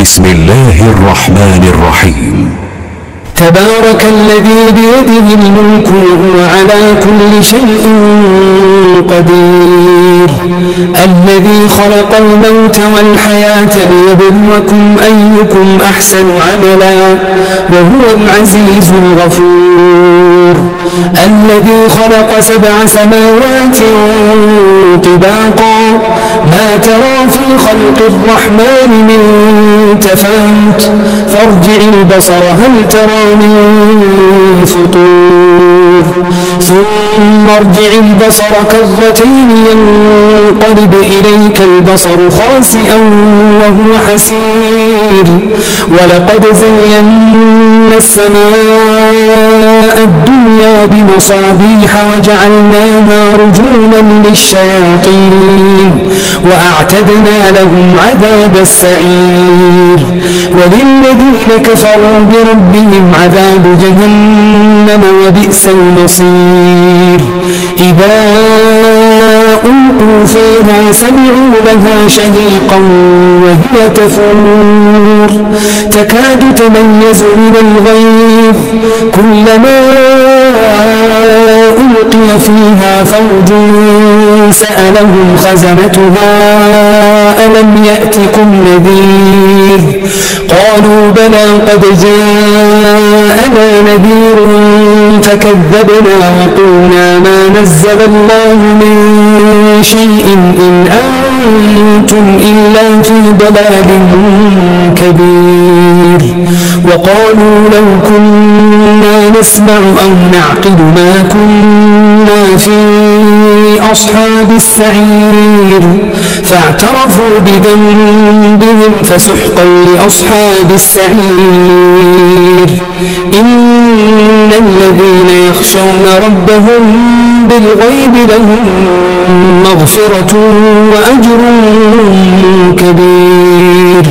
بسم الله الرحمن الرحيم. تبارك الذي بيده الملك وهو على كل شيء قدير، الذي خلق الموت والحياة ليبلوكم أيكم أحسن عملا وهو العزيز الغفور، الذي خلق 7 سماوات طباقا ما ترى في خلق الرحمن من تفاوت فارجع البصر هل ترى من فطور ثم ارجع البصر كرتين ينقلب إليك البصر خاسئا وهو حسير، ولقد زينا السماء الدنيا بمصابيح وجعلناها رجوما للشياطين وأعتدنا لهم عذاب السعير، وللذين كفروا بربهم عذاب جهنم وبئس المصير. إذا ألقوا فيها سمعوا لها شهيقا وهي تفور تكاد تميز من الغيظ كلما ألقي فيها فوج سألهم خزنتها ألم يأتكم نذير قالوا بلى قد جاءنا نذير فكذبنا وقلنا ما نزل الله من شيء إن أنتم إلا في ضلال كبير، وقالوا لو كنا نسمع أو نعقل ما كنا في أصحاب السعير فاعترفوا بذنبهم فسحقا لأصحاب السعير. إن الذين يخشون ربهم بالغيب لهم مغفرة وأجر كبير،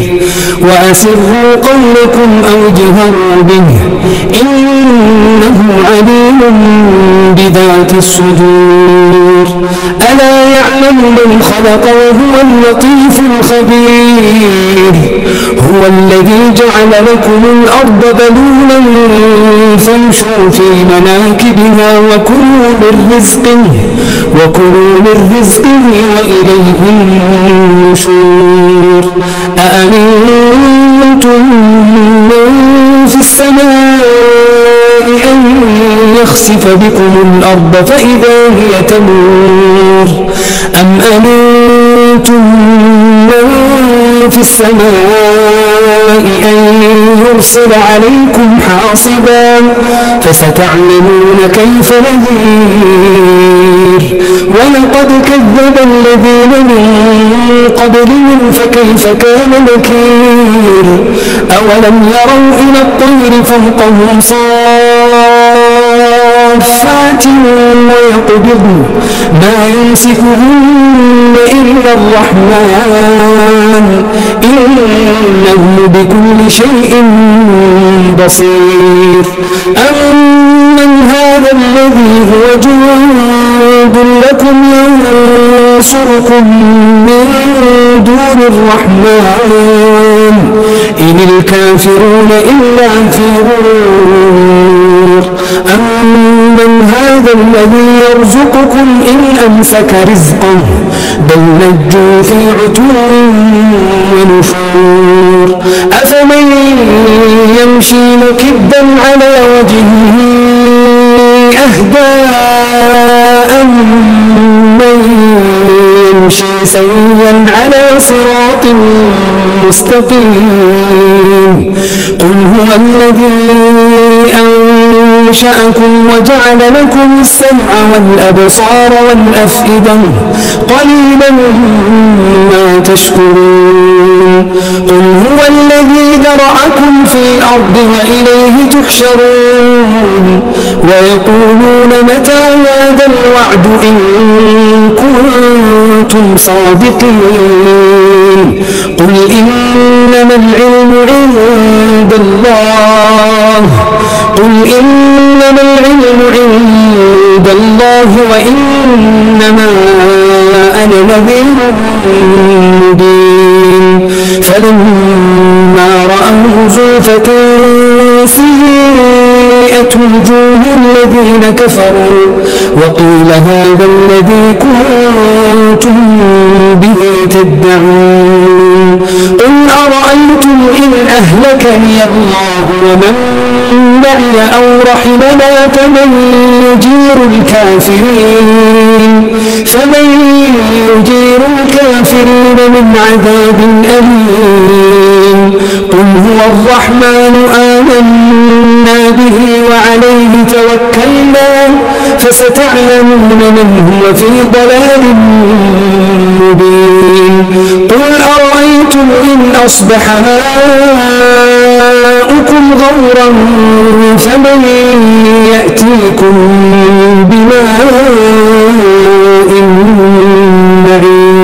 وأسروا قولكم أو اجهروا به إنه عليم بذات الصدور. ألا يعلم من خلق وهو اللطيف الخبير، هو الذي جعل لكم الأرض ذلولا فامشوا في مناكبها وكلوا من رزقه وإليه النشور. أأمنتم من في السماء أن يخسف بكم الأرض فإذا هي تمور أم أمنتم من في السماء أن يرسل عليكم حاصبا فستعلمون كيف نذير. ولقد كذب الذين من قبلهم فكيف كان نكير. أولم يروا إلى الطير فوقهم صافات ويقبضن ما يمسكهن إلا الرحمن إنه بكل شيء بصير. أمن هذا الذي هو جند لكم ينصركم من دون الرحمن إن الكافرون إلا في غرور. أمن هذا الذي يرزقكم إن أمسك رزقه بل لجوا في عتو ونفور. أفمن يمشي مكبا على وجهه أهدى أمن يمشي سويا على صراط مستقيم. قل هو الذي أنشأكم وجعل لكم السمع والأبصار والأفئدة قليلا ما تشكرون. قل هو الذي ذرأكم في الأرض وإليه تحشرون. ويقولون متى هذا الوعد إن كنتم صادقين. قل إنما العلم عند الله وإنما أنا نذير مبين. فلما فلما رأوه زلفة سيئت وجوه الذين كفروا وقيل هذا الذي كنتم به تدعون قل أرأيتم إن أهلكني الله ومن معي أو رحمنا فمن يجير الكافرين من عذاب أليم قل هو الرحمن آمنا به وعليه توكلنا فستعلمون من هو في ضلال مبين قل أرأيتم إن أصبح ماؤكم غورا فمن يأتيكم بماء معين